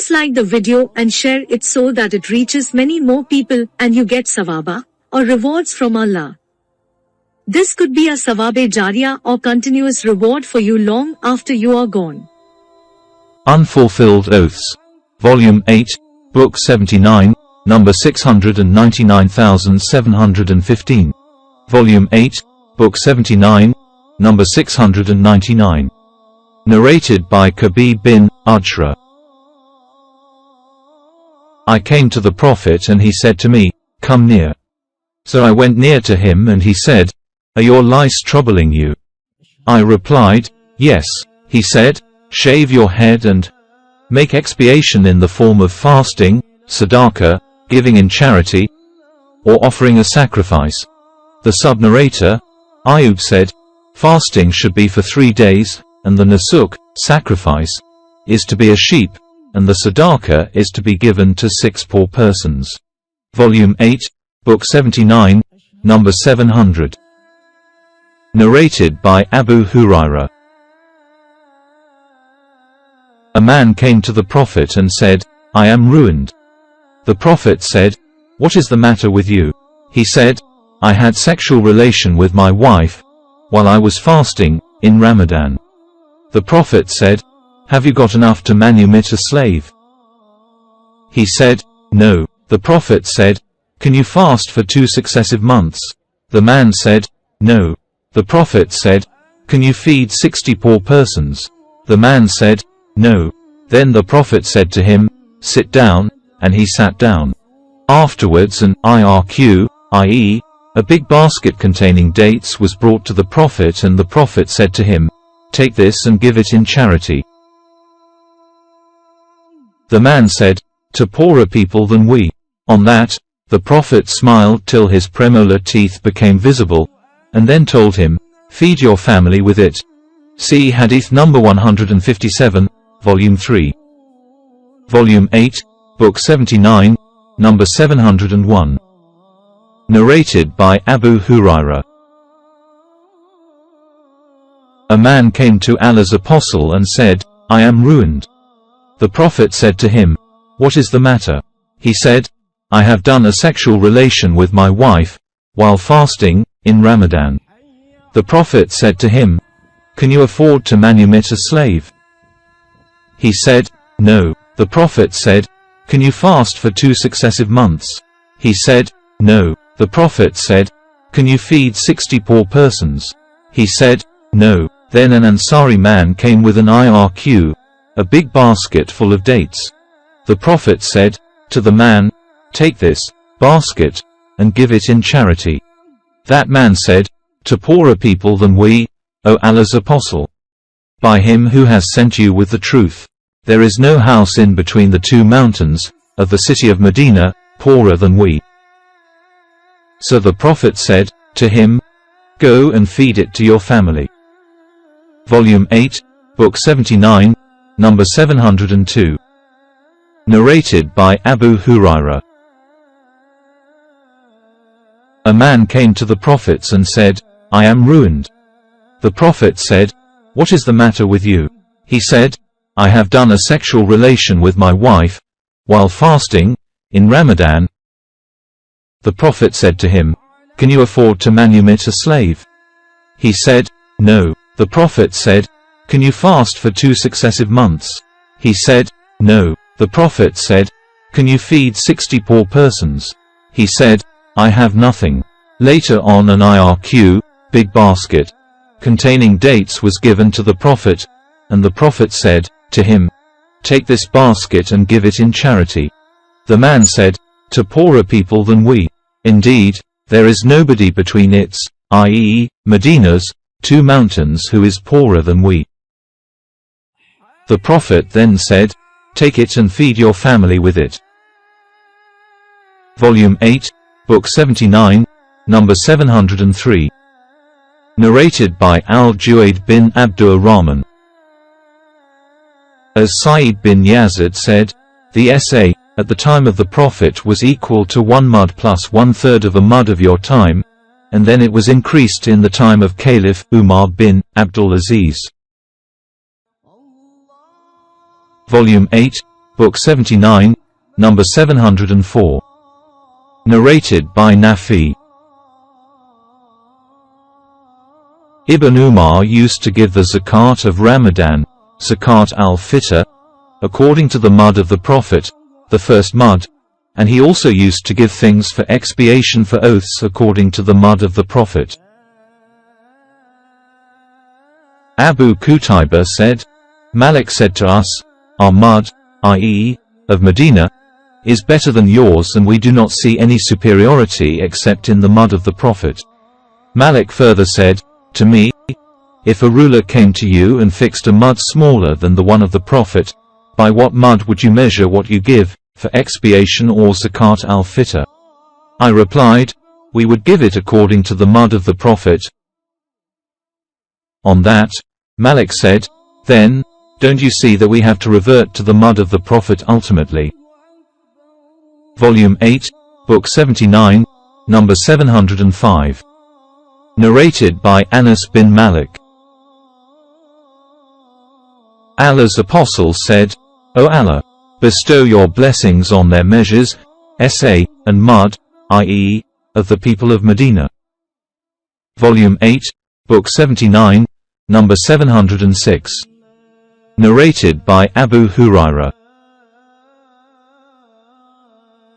Please like the video and share it so that it reaches many more people and you get sawaba, or rewards from Allah. This could be a sawabe jariyah or continuous reward for you long after you are gone. Unfulfilled Oaths. Volume 8, Book 79, number 699,715. Volume 8, Book 79, number 699. Narrated by Kabir bin Ujra. I came to the Prophet and he said to me, "Come near." So I went near to him and he said, "Are your lice troubling you?" I replied, "Yes." He said, "Shave your head and make expiation in the form of fasting, sadaqah, giving in charity, or offering a sacrifice." The sub-narrator, Ayub, said, "Fasting should be for 3 days, and the nusuk, sacrifice, is to be a sheep, and the sadaqah is to be given to 6 poor persons." Volume 8, Book 79, number 700. Narrated by Abu Hurairah. A man came to the Prophet and said, "I am ruined." The Prophet said, "What is the matter with you?" He said, "I had sexual relation with my wife while I was fasting in Ramadan." The Prophet said, "Have you got enough to manumit a slave?" He said, "No." The Prophet said, "Can you fast for 2 successive months?" The man said, "No." The Prophet said, "Can you feed 60 poor persons?" The man said, "No." Then the Prophet said to him, "Sit down," and he sat down. Afterwards an irq, i.e., a big basket containing dates was brought to the Prophet, and the Prophet said to him, "Take this and give it in charity." The man said, "To poorer people than we." On that, the Prophet smiled till his premolar teeth became visible, and then told him, "Feed your family with it." See Hadith number 157, Volume 3. Volume 8, Book 79, number 701. Narrated by Abu Hurairah. A man came to Allah's Apostle and said, "I am ruined." The Prophet said to him, "What is the matter?" He said, "I have done a sexual relation with my wife while fasting in Ramadan." The Prophet said to him, "Can you afford to manumit a slave?" He said, "No." The Prophet said, "Can you fast for 2 successive months?" He said, "No." The Prophet said, "Can you feed 60 poor persons?" He said, "No." Then an Ansari man came with an irq, a big basket full of dates. The Prophet said to the man, "Take this basket and give it in charity." That man said, "To poorer people than we, O Allah's Apostle. By him who has sent you with the truth, there is no house in between the 2 mountains of the city of Medina poorer than we." So the Prophet said to him, "Go and feed it to your family." Volume 8, Book 79, number 702. Narrated by Abu Hurairah. A man came to the Prophets and said, "I am ruined." The Prophet said, "What is the matter with you?" He said, "I have done a sexual relation with my wife while fasting in Ramadan." The Prophet said to him, "Can you afford to manumit a slave?" He said, "No." The Prophet said, "Can you fast for 2 successive months?" He said, "No." The Prophet said, "Can you feed 60 poor persons?" He said, "I have nothing." Later on an irq, big basket, containing dates was given to the Prophet, and the Prophet said to him, "Take this basket and give it in charity." The man said, "To poorer people than we. Indeed, there is nobody between its, i.e., Medina's, 2 mountains who is poorer than we." The Prophet then said, "Take it and feed your family with it." Volume 8, Book 79, number 703. Narrated by Al-Juaid bin Abdur Rahman. As Sa'id bin Yazid said, the SA, at the time of the Prophet was equal to 1 mud plus 1/3 of a mud of your time, and then it was increased in the time of Caliph Umar bin Abdul Aziz. Volume 8, Book 79, number 704. Narrated by Nafi. Ibn Umar used to give the zakat of Ramadan, zakat al-fitr, according to the mud of the Prophet, the first mud, and he also used to give things for expiation for oaths according to the mud of the Prophet. Abu Qutayba said, Malik said to us, our mud, i.e., of Medina, is better than yours, and we do not see any superiority except in the mud of the Prophet. Malik further said, to me, if a ruler came to you and fixed a mud smaller than the one of the Prophet, by what mud would you measure what you give, for expiation or zakat al-fitr? I replied, we would give it according to the mud of the Prophet. On that, Malik said, then, don't you see that we have to revert to the mud of the Prophet ultimately? Volume 8, Book 79, number 705. Narrated by Anas bin Malik. Allah's Apostle said, O Allah, bestow your blessings on their measures, sa, and mud, i.e., of the people of Medina. Volume 8, Book 79, number 706. Narrated by Abu Hurairah.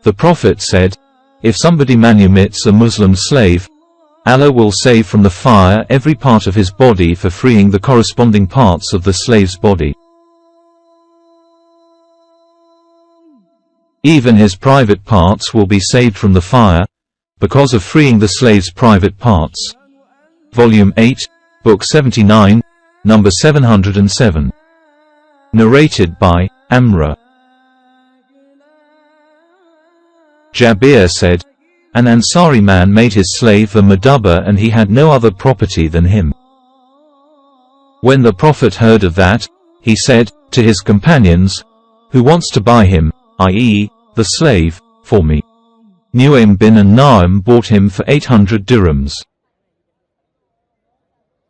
The Prophet said, if somebody manumits a Muslim slave, Allah will save from the fire every part of his body for freeing the corresponding parts of the slave's body. Even his private parts will be saved from the fire, because of freeing the slave's private parts. Volume 8, Book 79, number 707. Narrated by Amra. Jabir said, an Ansari man made his slave a madubba and he had no other property than him. When the Prophet heard of that, he said to his companions, who wants to buy him, i.e., the slave, for me? Nuaym bin Naam bought him for 800 dirhams.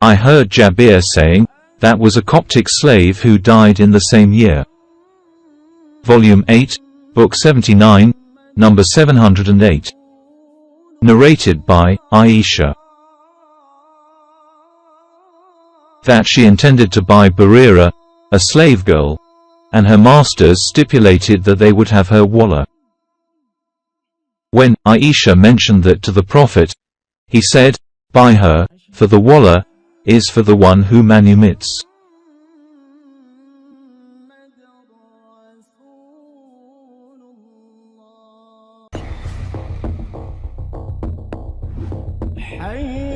I heard Jabir saying, that was a Coptic slave who died in the same year. Volume 8, Book 79, number 708. Narrated by Aisha. That she intended to buy Barira, a slave girl, and her masters stipulated that they would have her wallah. When Aisha mentioned that to the Prophet, he said, buy her, for the wallah is for the one who manumits. حي